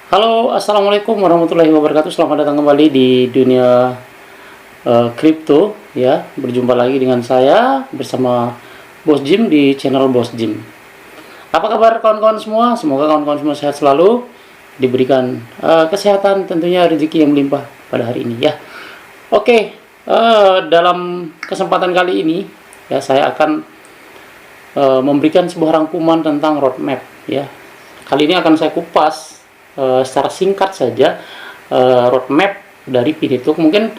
Halo, assalamualaikum warahmatullahi wabarakatuh. Selamat datang kembali di dunia kripto, ya. Berjumpa lagi dengan saya bersama Bos Jim di channel Bos Jim. Apa kabar kawan-kawan semua? Semoga kawan-kawan semua sehat selalu, diberikan kesehatan, tentunya rezeki yang melimpah pada hari ini, ya. Oke, dalam kesempatan kali ini, ya, saya akan memberikan sebuah rangkuman tentang roadmap, ya. Kali ini akan saya kupas secara singkat saja roadmap dari P-Network. Mungkin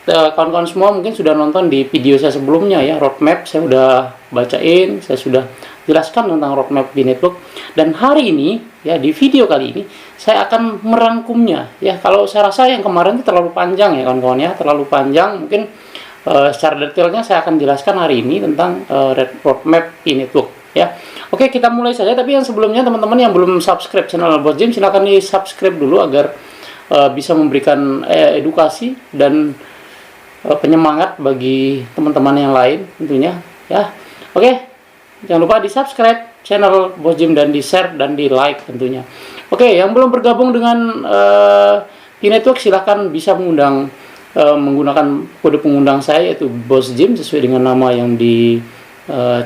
kawan-kawan semua mungkin sudah nonton di video saya sebelumnya, ya. Roadmap saya sudah bacain, saya sudah jelaskan tentang roadmap P-Network, dan hari ini, ya, di video kali ini saya akan merangkumnya, ya. Kalau saya rasa yang kemarin itu terlalu panjang, ya kawan-kawan, ya, terlalu panjang. Mungkin secara detailnya saya akan jelaskan hari ini tentang roadmap P-Network, ya. Oke, kita mulai saja. Tapi yang sebelumnya, teman-teman yang belum subscribe channel Bos Jim, silakan di subscribe dulu agar bisa memberikan edukasi dan penyemangat bagi teman-teman yang lain tentunya, ya. Oke, jangan lupa di subscribe channel Bos Jim dan di share dan di like tentunya. Oke, yang belum bergabung dengan P-Network silahkan bisa menggunakan kode pengundang saya, yaitu Bos Jim, sesuai dengan nama yang di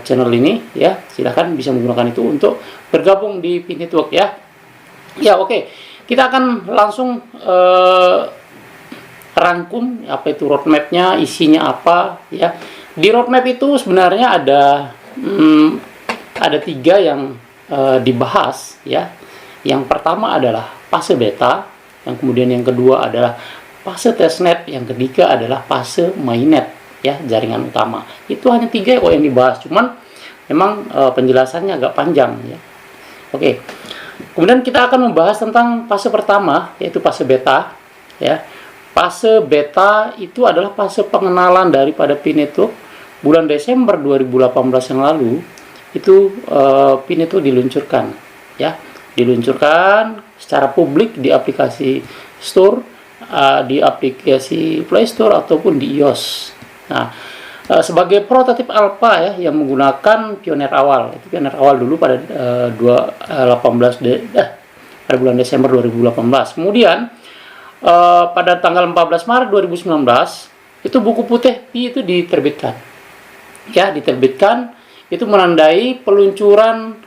channel ini, ya. Silahkan bisa menggunakan itu untuk bergabung di P-Network, ya. Ya, oke. Kita akan langsung rangkum apa itu roadmapnya, isinya apa, ya. Di roadmap itu sebenarnya ada tiga yang dibahas, ya. Yang pertama adalah fase beta, yang kemudian yang kedua adalah fase testnet, yang ketiga adalah fase mainnet, ya, jaringan utama. Itu hanya tiga yang dibahas, cuman memang penjelasannya agak panjang, ya. Oke. Kemudian kita akan membahas tentang fase pertama, yaitu fase beta, ya. Fase beta itu adalah fase pengenalan daripada P-Network. Bulan Desember 2018 yang lalu itu P-Network diluncurkan, ya. Diluncurkan secara publik di aplikasi store, di aplikasi Play Store ataupun di iOS. Nah, sebagai prototip alpha, ya, yang menggunakan pioner awal. Itu pioner awal dulu pada pada bulan Desember 2018. Kemudian pada tanggal 14 Maret 2019 itu buku putih Pi itu diterbitkan. Ya, diterbitkan, itu menandai peluncuran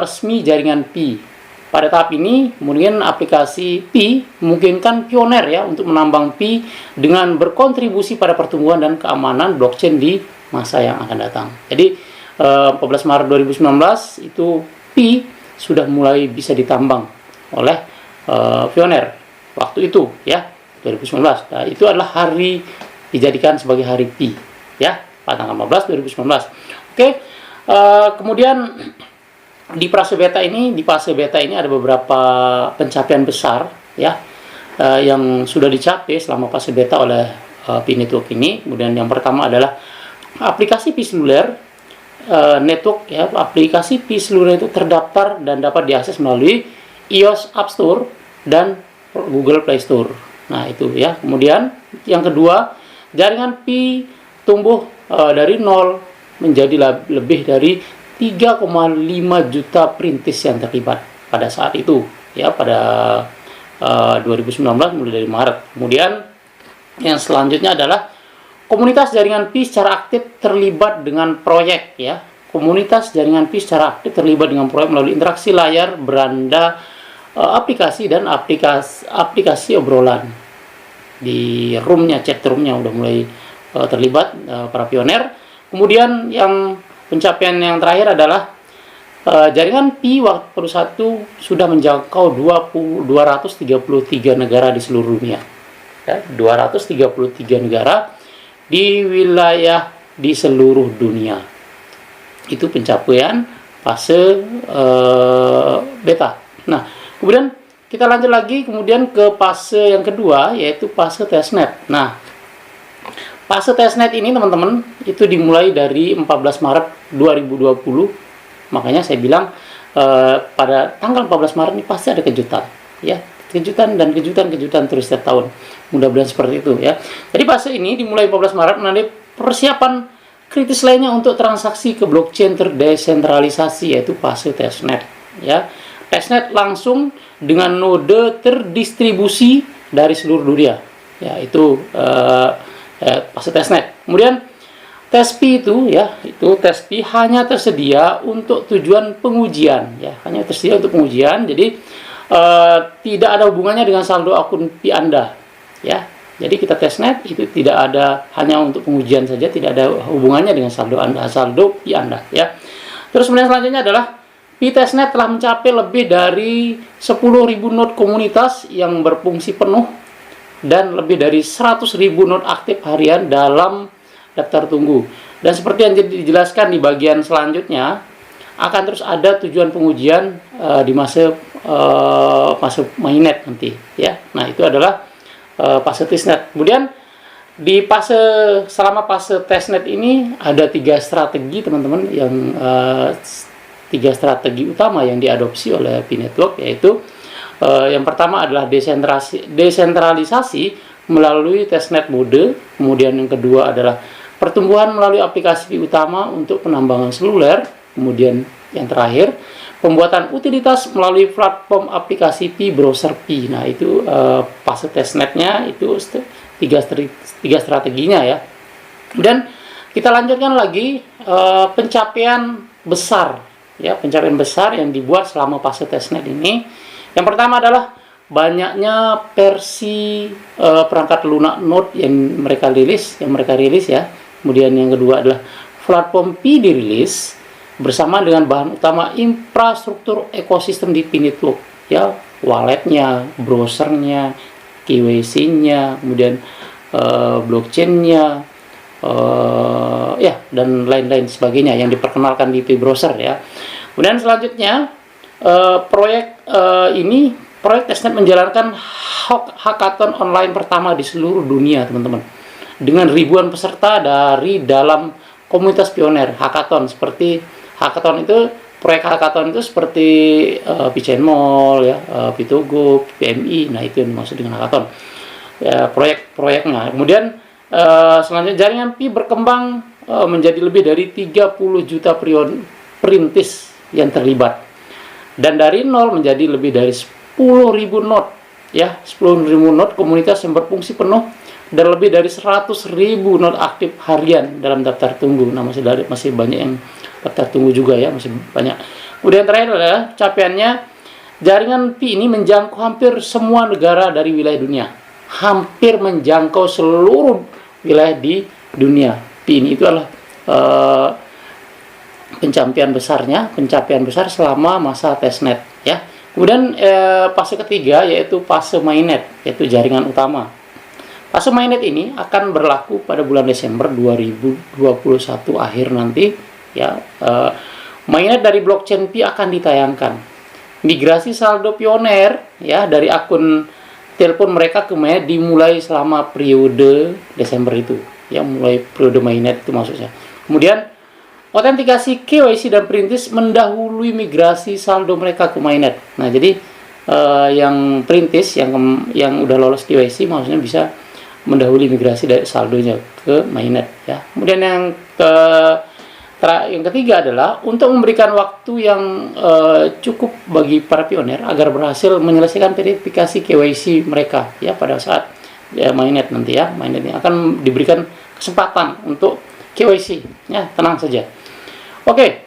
resmi jaringan Pi. Pada tahap ini, kemudian aplikasi Pi memungkinkan pioner, ya, untuk menambang Pi dengan berkontribusi pada pertumbuhan dan keamanan blockchain di masa yang akan datang. Jadi 14 Maret 2019 itu Pi sudah mulai bisa ditambang oleh pioner waktu itu, ya, 2019. Nah, itu adalah hari dijadikan sebagai hari Pi, ya, pada tanggal 15 2019. Oke, kemudian di fase beta ini ada beberapa pencapaian besar, ya, yang sudah dicapai selama fase beta oleh P-Network ini. Kemudian yang pertama adalah aplikasi Pi seluler network, ya. Aplikasi Pi seluler itu terdaftar dan dapat diakses melalui iOS App Store dan Google Play Store. Nah, itu, ya. Kemudian yang kedua, jaringan Pi tumbuh dari nol menjadi lebih dari 3,5 juta perintis yang terlibat pada saat itu, ya, pada 2019 mulai dari Maret. Kemudian yang selanjutnya adalah komunitas jaringan Pi secara aktif terlibat dengan proyek, ya. Komunitas jaringan Pi secara aktif terlibat dengan proyek melalui interaksi layar, beranda, aplikasi dan aplikasi obrolan. Di roomnya, chat roomnya udah mulai terlibat para pioner. Kemudian yang pencapaian yang terakhir adalah jaringan Pi waktu satu sudah menjangkau 233 negara di seluruh dunia, ya, 233 negara di wilayah di seluruh dunia. Itu pencapaian fase beta. Nah, kemudian kita lanjut lagi kemudian ke fase yang kedua, yaitu fase testnet. Nah, fase testnet ini, teman-teman, itu dimulai dari 14 Maret 2020. Makanya saya bilang pada tanggal 14 Maret ini pasti ada kejutan, ya. Kejutan dan kejutan terus setiap tahun. Mudah-mudahan seperti itu, ya. Jadi fase ini dimulai 14 Maret menandai persiapan kritis lainnya untuk transaksi ke blockchain terdesentralisasi, yaitu fase testnet, ya. testnet langsung dengan node terdistribusi dari seluruh dunia. Ya, itu fase testnet. Kemudian TESP itu ya, itu TESP hanya tersedia untuk tujuan pengujian ya, hanya tersedia untuk pengujian. Jadi tidak ada hubungannya dengan saldo akun Pi Anda ya. Jadi kita testnet itu tidak ada, hanya untuk pengujian saja, tidak ada hubungannya dengan saldo Anda, saldo Pi Anda ya. Terus kemudian selanjutnya adalah Pi testnet telah mencapai lebih dari 10.000 node komunitas yang berfungsi penuh dan lebih dari 100.000 node aktif harian dalam daftar tunggu. Dan seperti yang dijelaskan di bagian selanjutnya, akan terus ada tujuan pengujian di masa mainnet nanti ya. Nah, itu adalah fase testnet. Kemudian di selama fase testnet ini ada 3 strategi teman-teman, yang 3 strategi utama yang diadopsi oleh Pi Network, yaitu yang pertama adalah desentralisasi melalui testnet mode. Kemudian yang kedua adalah pertumbuhan melalui aplikasi Pi utama untuk penambangan seluler. Kemudian yang terakhir, pembuatan utilitas melalui platform aplikasi Pi browser Pi. Nah, itu fase testnetnya, itu 3 strateginya ya. Dan kita lanjutkan lagi pencapaian besar ya, pencapaian besar yang dibuat selama fase testnet ini. Yang pertama adalah banyaknya versi perangkat lunak node yang mereka rilis ya. Kemudian yang kedua adalah platform Pi dirilis bersama dengan bahan utama infrastruktur ekosistem di Pi Network ya, walletnya, browsernya, KYC-nya, kemudian blockchain-nya, ya, dan lain-lain sebagainya yang diperkenalkan di Pi browser ya. Kemudian selanjutnya proyek testnet menjalankan hackathon online pertama di seluruh dunia teman-teman, dengan ribuan peserta dari dalam komunitas pioner. Proyek hackathon itu seperti Pi Mall ya, Pi Togo, PMI. Nah, itu yang dimaksud dengan hackathon ya, proyek-proyeknya. Kemudian selanjutnya jaringan Pi berkembang menjadi lebih dari 30 juta perintis yang terlibat, dan dari nol menjadi lebih dari 10.000 node ya, 10.000 node komunitas yang berfungsi penuh, dan lebih dari 100.000 node aktif harian dalam daftar tunggu. Nah, masih banyak yang daftar tunggu juga ya, masih banyak. Kemudian terakhir adalah capaiannya, jaringan Pi ini menjangkau hampir semua negara dari wilayah dunia, hampir menjangkau seluruh wilayah di dunia. Pi ini itu adalah pencapaian besar selama masa testnet ya. Kemudian fase ketiga yaitu fase mainnet, yaitu jaringan utama. Fase mainnet ini akan berlaku pada bulan Desember 2021 akhir nanti ya. Mainnet dari blockchain Pi akan ditayangkan. Migrasi saldo pioner ya dari akun telepon mereka ke mainnet dimulai selama periode Desember itu ya, mulai periode mainnet itu maksudnya. Kemudian autentikasi KYC dan perintis mendahului migrasi saldo mereka ke mainnet. Nah, jadi yang perintis yang udah lolos KYC maksudnya bisa mendahului migrasi dari saldonya ke mainnet ya. Kemudian yang ketiga adalah untuk memberikan waktu yang cukup bagi para pioner agar berhasil menyelesaikan verifikasi KYC mereka ya pada saat mainnet nanti ya. Mainnet ini akan diberikan kesempatan untuk KYC ya, tenang saja. Oke,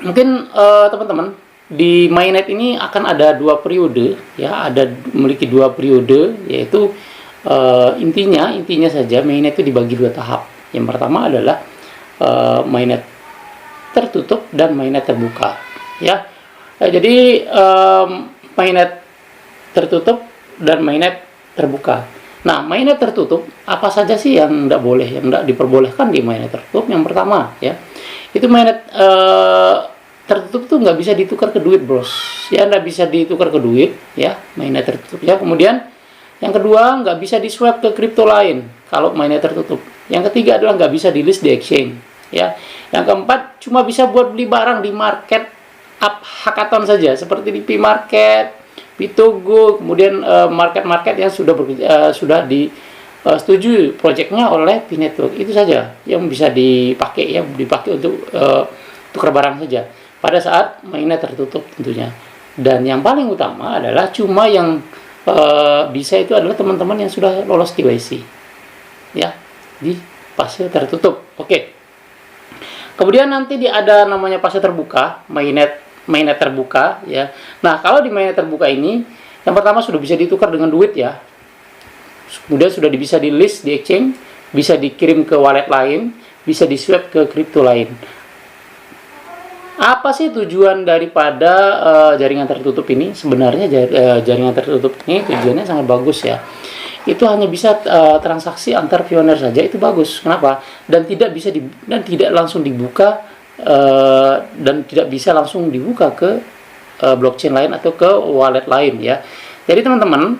mungkin teman-teman di mainnet ini akan ada 2 periode ya, memiliki 2 periode, yaitu intinya saja mainnet itu dibagi 2 tahap. Yang pertama adalah mainnet tertutup dan mainnet terbuka ya. Jadi mainnet tertutup dan mainnet terbuka. Nah, mainnet tertutup apa saja sih yang tidak boleh, yang tidak diperbolehkan di mainnet tertutup? Yang pertama ya, itu mainnet tertutup tuh nggak bisa ditukar ke duit, bros ya, nggak bisa ditukar ke duit ya, mainnet tertutup ya. Kemudian yang kedua, nggak bisa di swap ke kripto lain kalau mainnet tertutup. Yang ketiga adalah nggak bisa di list di exchange ya. Yang keempat, cuma bisa buat beli barang di market up hackathon saja, seperti di Pi Market, Pi Togo, kemudian market-market yang sudah disetujui proyeknya oleh Pi Network. Itu saja yang bisa dipakai ya, dipakai untuk tukar barang saja pada saat mainnet tertutup tentunya. Dan yang paling utama adalah cuma yang bisa itu adalah teman-teman yang sudah lolos KYC, ya, di fase tertutup. Oke. Kemudian nanti ada namanya fase terbuka, mainnet terbuka, ya. Nah, kalau di mainnet terbuka ini, yang pertama sudah bisa ditukar dengan duit, ya. Kemudian sudah bisa di list di exchange, bisa dikirim ke wallet lain, bisa di swap ke kripto lain. Apa sih tujuan daripada jaringan tertutup ini? Sebenarnya jaringan tertutup ini tujuannya sangat bagus, ya. Itu hanya bisa transaksi antar pioner saja, itu bagus. Kenapa? Dan tidak langsung dibuka dan tidak bisa langsung dibuka ke blockchain lain atau ke wallet lain, ya. Jadi teman-teman,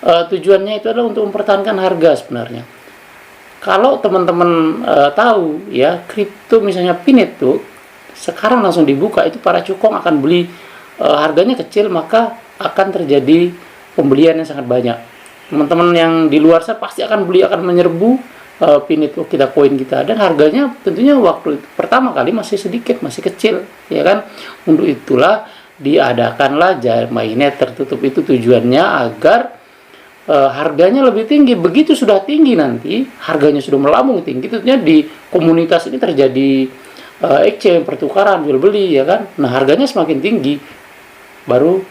tujuannya itu adalah untuk mempertahankan harga sebenarnya. Kalau teman-teman tahu, ya, kripto misalnya Pin itu sekarang langsung dibuka, itu para cukong akan beli, harganya kecil, maka akan terjadi pembelian yang sangat banyak. Teman-teman yang di luar sana pasti akan beli, akan menyerbu Pin itu koin kita, dan harganya tentunya waktu pertama kali masih sedikit, masih kecil, ya kan. Untuk itulah diadakanlah mainnet tertutup, itu tujuannya agar harganya lebih tinggi. Begitu sudah tinggi nanti, harganya sudah melambung tinggi, tentunya di komunitas ini terjadi exchange, pertukaran, jual beli, ya kan. Nah, harganya semakin tinggi, baru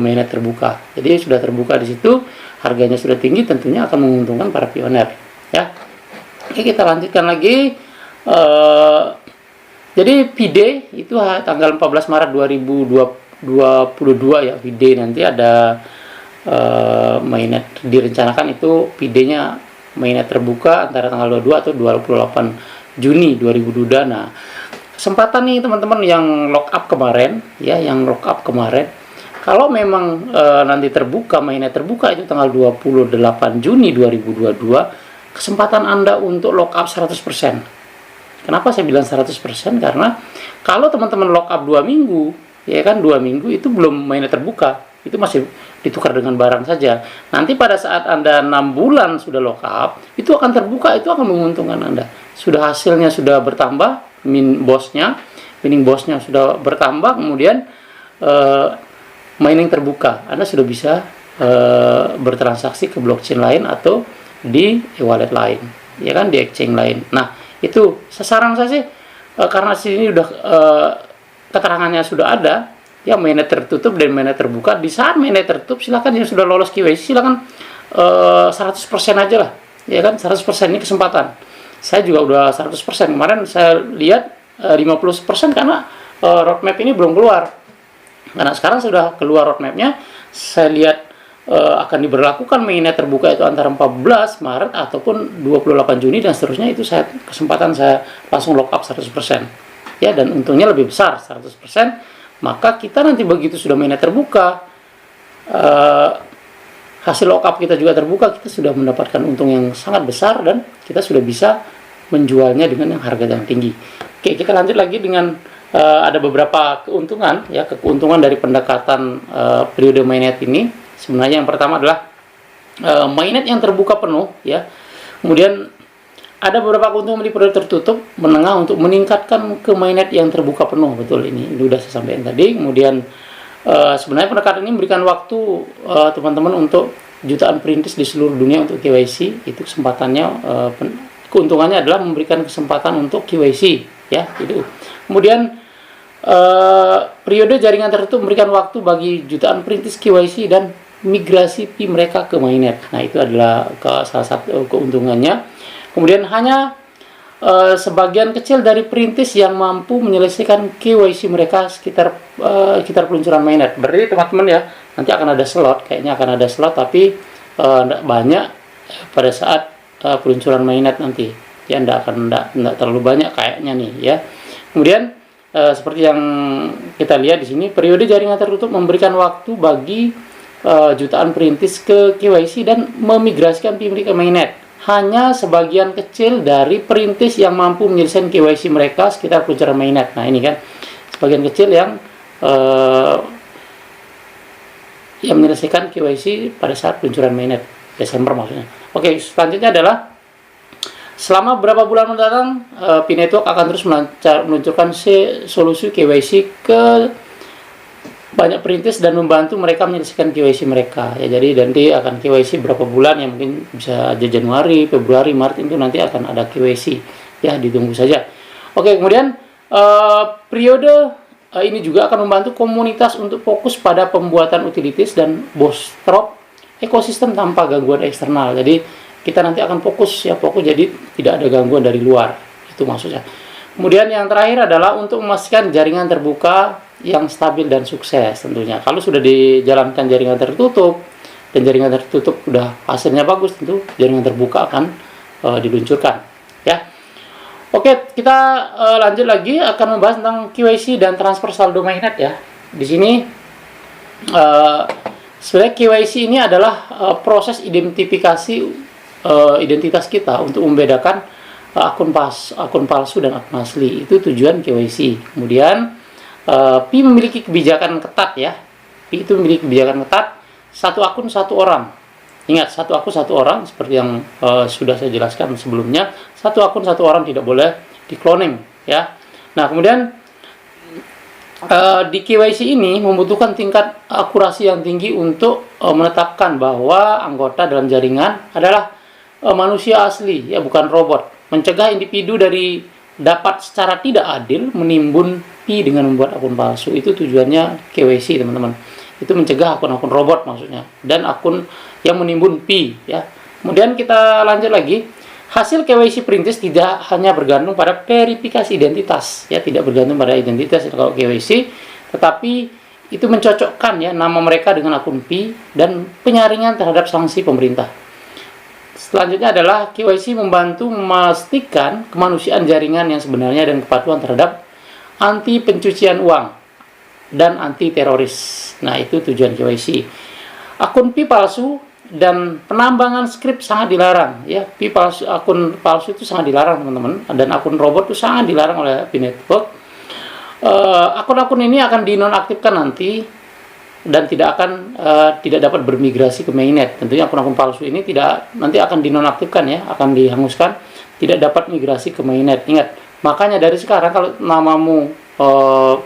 mainnet terbuka. Jadi sudah terbuka di situ, harganya sudah tinggi, tentunya akan menguntungkan para pioner, ya. Oke, kita lanjutkan lagi. Jadi V-Day itu tanggal 14 Maret 2022, ya, V-Day nanti ada mainnet direncanakan itu V-Day-nya mainnet terbuka antara tanggal 22 atau 28 Juni 2022. Nah, kesempatan nih teman-teman yang lock up kemarin, ya, kalau memang nanti terbuka, mainnet terbuka itu tanggal 28 Juni 2022, kesempatan Anda untuk lock up 100%. Kenapa saya bilang 100%? Karena kalau teman-teman lock up 2 minggu, ya kan, 2 minggu itu belum mainnet terbuka, itu masih ditukar dengan barang saja. Nanti pada saat Anda 6 bulan sudah lock up, itu akan terbuka, itu akan menguntungkan Anda. Sudah hasilnya sudah bertambah, mining bosnya sudah bertambah, kemudian mining terbuka, Anda sudah bisa bertransaksi ke blockchain lain atau di wallet lain, ya kan, di exchange lain. Nah, itu saran saya sih, karena sini udah keterangannya sudah ada, ya, mainnet tertutup dan mainnet terbuka. Di saat mainnet tertutup, silakan yang sudah lolos KYC silakan 100% aja lah, ya kan. 100% ini kesempatan. Saya juga udah 100%. Kemarin saya lihat 50% karena roadmap ini belum keluar. Karena sekarang sudah keluar roadmapnya, saya lihat akan diberlakukan mainnet terbuka itu antara 14 Maret ataupun 28 Juni dan seterusnya. Itu kesempatan saya langsung lock up 100%, ya, dan untungnya lebih besar 100%. Maka kita nanti begitu sudah mainnet terbuka, hasil lock up kita juga terbuka, kita sudah mendapatkan untung yang sangat besar dan kita sudah bisa menjualnya dengan yang harga yang tinggi. Oke, kita lanjut lagi dengan ada beberapa keuntungan, ya, keuntungan dari pendekatan periode mainnet ini. Sebenarnya yang pertama adalah mainnet yang terbuka penuh, ya. Kemudian ada beberapa keuntungan di periode tertutup menengah untuk meningkatkan ke mainnet yang terbuka penuh. Betul, ini sudah saya sampaikan tadi. Kemudian sebenarnya pendekatan ini memberikan waktu teman-teman untuk jutaan perintis di seluruh dunia untuk KYC. Itu kesempatannya, keuntungannya adalah memberikan kesempatan untuk KYC, ya, itu. Kemudian periode jaringan tertutup memberikan waktu bagi jutaan perintis KYC dan migrasi Pi mereka ke mainnet. Nah, itu adalah salah satu keuntungannya. Kemudian hanya sebagian kecil dari perintis yang mampu menyelesaikan KYC mereka sekitar peluncuran mainnet. Berarti teman-teman, ya, nanti akan ada slot, kayaknya akan ada slot, tapi tidak banyak pada saat peluncuran mainnet nanti, ya, tidak terlalu banyak kayaknya nih, ya. Kemudian seperti yang kita lihat di sini, periode jaringan tertutup memberikan waktu bagi jutaan perintis ke KYC dan memigrasikan Pi mereka ke mainnet. Hanya sebagian kecil dari perintis yang mampu menyelesaikan KYC mereka sekitar peluncuran mainnet. Nah, ini kan sebagian kecil yang menyelesaikan KYC pada saat peluncuran mainnet Desember maksudnya. Oke, selanjutnya adalah selama beberapa bulan mendatang, Pi Network akan terus meluncurkan solusi KYC ke banyak perintis dan membantu mereka menyelesaikan KYC mereka ya. Jadi nanti akan KYC berapa bulan ya, mungkin bisa aja Januari, Februari, Maret itu nanti akan ada KYC ya, ditunggu saja. Oke, kemudian periode ini juga akan membantu komunitas untuk fokus pada pembuatan utilities dan bootstrap ekosistem tanpa gangguan eksternal. Jadi kita nanti akan fokus jadi tidak ada gangguan dari luar, itu maksudnya. Kemudian yang terakhir adalah untuk memastikan jaringan terbuka yang stabil dan sukses tentunya. Kalau sudah dijalankan jaringan tertutup dan jaringan tertutup udah hasilnya bagus, tentu jaringan terbuka akan diluncurkan ya. Oke, kita lanjut lagi akan membahas tentang KYC dan transfer saldo mainnet ya. Di sini sebenarnya KYC ini adalah proses identifikasi identitas kita untuk membedakan akun palsu dan akun asli. Itu tujuan KYC. Kemudian Pi memiliki kebijakan ketat ya. Pi itu memiliki kebijakan ketat, satu akun satu orang. Ingat, satu akun satu orang, seperti yang sudah saya jelaskan sebelumnya. Satu akun satu orang, tidak boleh di cloning ya. Nah, kemudian di KYC ini membutuhkan tingkat akurasi yang tinggi untuk menetapkan bahwa anggota dalam jaringan adalah manusia asli ya, bukan robot. Mencegah individu dari dapat secara tidak adil menimbun Pi dengan membuat akun palsu. Itu tujuannya KYC, teman-teman. Itu mencegah akun-akun robot maksudnya, dan akun yang menimbun Pi ya. Kemudian kita lanjut lagi. Hasil KYC perintis tidak hanya bergantung pada verifikasi identitas ya, tidak bergantung pada identitas kalau KYC, tetapi itu mencocokkan ya nama mereka dengan akun Pi dan penyaringan terhadap sanksi pemerintah. Selanjutnya adalah KYC membantu memastikan kemanusiaan jaringan yang sebenarnya dan kepatuhan terhadap anti pencucian uang dan anti teroris. Nah, itu tujuan KYC. Akun Pi palsu dan penambangan skrip sangat dilarang ya. Pi palsu, akun palsu itu sangat dilarang, teman-teman, dan akun robot itu sangat dilarang oleh Pi Network. Akun-akun ini akan dinonaktifkan nanti dan tidak dapat bermigrasi ke mainnet. Tentunya akun-akun palsu ini nanti akan dinonaktifkan ya, akan dihanguskan, tidak dapat migrasi ke mainnet. Ingat, makanya dari sekarang kalau namamu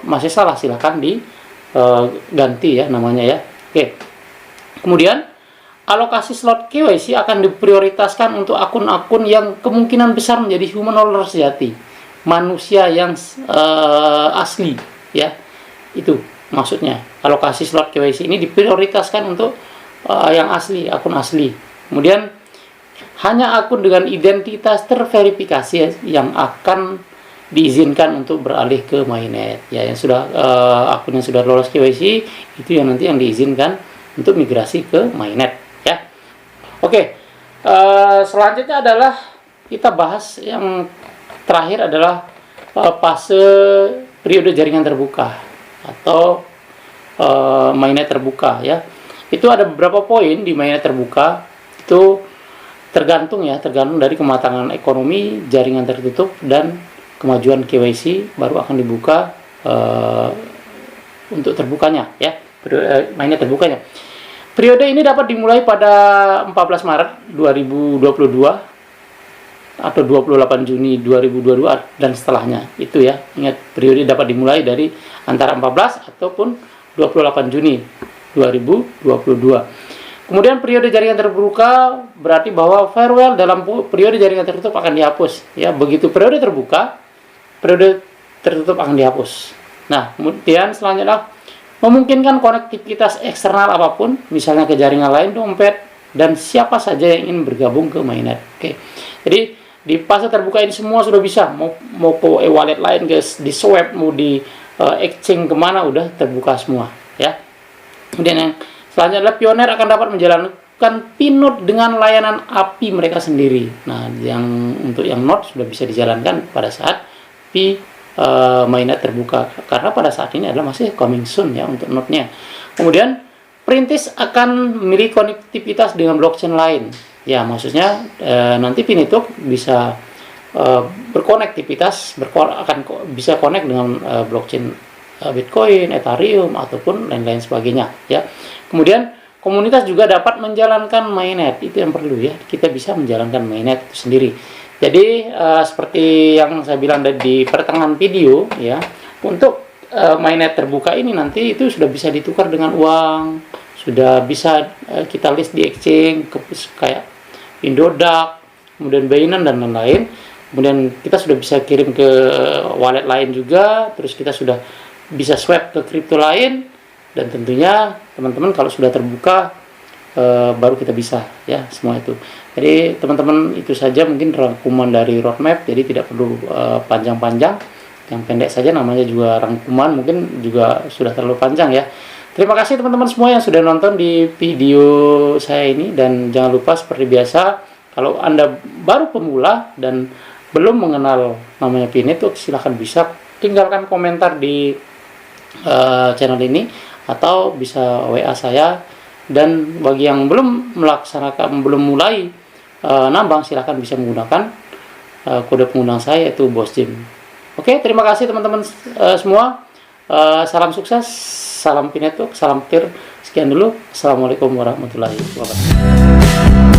masih salah, silahkan diganti ya namanya ya. Oke. Kemudian alokasi slot KYC akan diprioritaskan untuk akun-akun yang kemungkinan besar menjadi humanoid sejati, manusia yang asli ya. Itu maksudnya, alokasi slot KYC ini diprioritaskan untuk yang asli, akun asli. Kemudian hanya akun dengan identitas terverifikasi ya, yang akan diizinkan untuk beralih ke mainnet ya. Yang sudah akun yang sudah lolos KYC itu yang nanti yang diizinkan untuk migrasi ke mainnet ya. Oke, selanjutnya adalah kita bahas yang terakhir adalah fase periode jaringan terbuka atau mainnet terbuka ya. Itu ada beberapa poin di mainnet terbuka, itu tergantung dari kematangan ekonomi, jaringan tertutup, dan kemajuan KYC baru akan dibuka untuk terbukanya ya, mainnet terbukanya. Periode ini dapat dimulai pada 14 Maret 2022 atau 28 Juni 2022 dan setelahnya. Itu ya, ingat, periode dapat dimulai dari antara 14 ataupun 28 Juni 2022. Kemudian periode jaringan terbuka berarti bahwa firewall dalam periode jaringan tertutup akan dihapus ya. Begitu periode terbuka, periode tertutup akan dihapus. Nah, kemudian selanjutnya memungkinkan konektivitas eksternal apapun, misalnya ke jaringan lain, dompet, dan siapa saja yang ingin bergabung ke mainnet. Oke. Jadi di fase terbuka ini semua sudah bisa, mau ke e-wallet lain, guys, di swap, mau di exchange kemana, udah terbuka semua ya. Kemudian yang selanjutnya adalah Pioneer akan dapat menjalankan Pinode dengan layanan API mereka sendiri. Nah, untuk yang Node sudah bisa dijalankan pada saat Pi mainnet terbuka, karena pada saat ini adalah masih coming soon ya untuk node-nya. Kemudian perintis akan memiliki konektivitas dengan blockchain lain ya, maksudnya nanti Pi Network bisa berkonektivitas, akan bisa connect dengan blockchain Bitcoin, Ethereum, ataupun lain-lain sebagainya ya. Kemudian komunitas juga dapat menjalankan mainnet, itu yang perlu ya, kita bisa menjalankan mainnet itu sendiri. Jadi seperti yang saya bilang di pertengahan video ya, untuk mainnet terbuka ini nanti itu sudah bisa ditukar dengan uang, sudah bisa kita list di exchange kayak Indodax, kemudian Binance dan lain-lain. Kemudian kita sudah bisa kirim ke wallet lain juga, terus kita sudah bisa swap ke kripto lain, dan tentunya teman-teman kalau sudah terbuka baru kita bisa ya semua itu. Jadi teman-teman itu saja mungkin rangkuman dari roadmap, jadi tidak perlu panjang-panjang, yang pendek saja, namanya juga rangkuman, mungkin juga sudah terlalu panjang ya. Terima kasih teman-teman semua yang sudah nonton di video saya ini, dan jangan lupa seperti biasa, kalau Anda baru pemula dan belum mengenal namanya Pi Network, silahkan bisa tinggalkan komentar di channel ini atau bisa WA saya. Dan bagi yang belum mulai nambang, silahkan bisa menggunakan kode pengundang saya, yaitu Bos Jim. Oke, terima kasih teman-teman semua. Salam sukses, salam Pi Network, salam TIR. Sekian dulu. Assalamualaikum warahmatullahi wabarakatuh.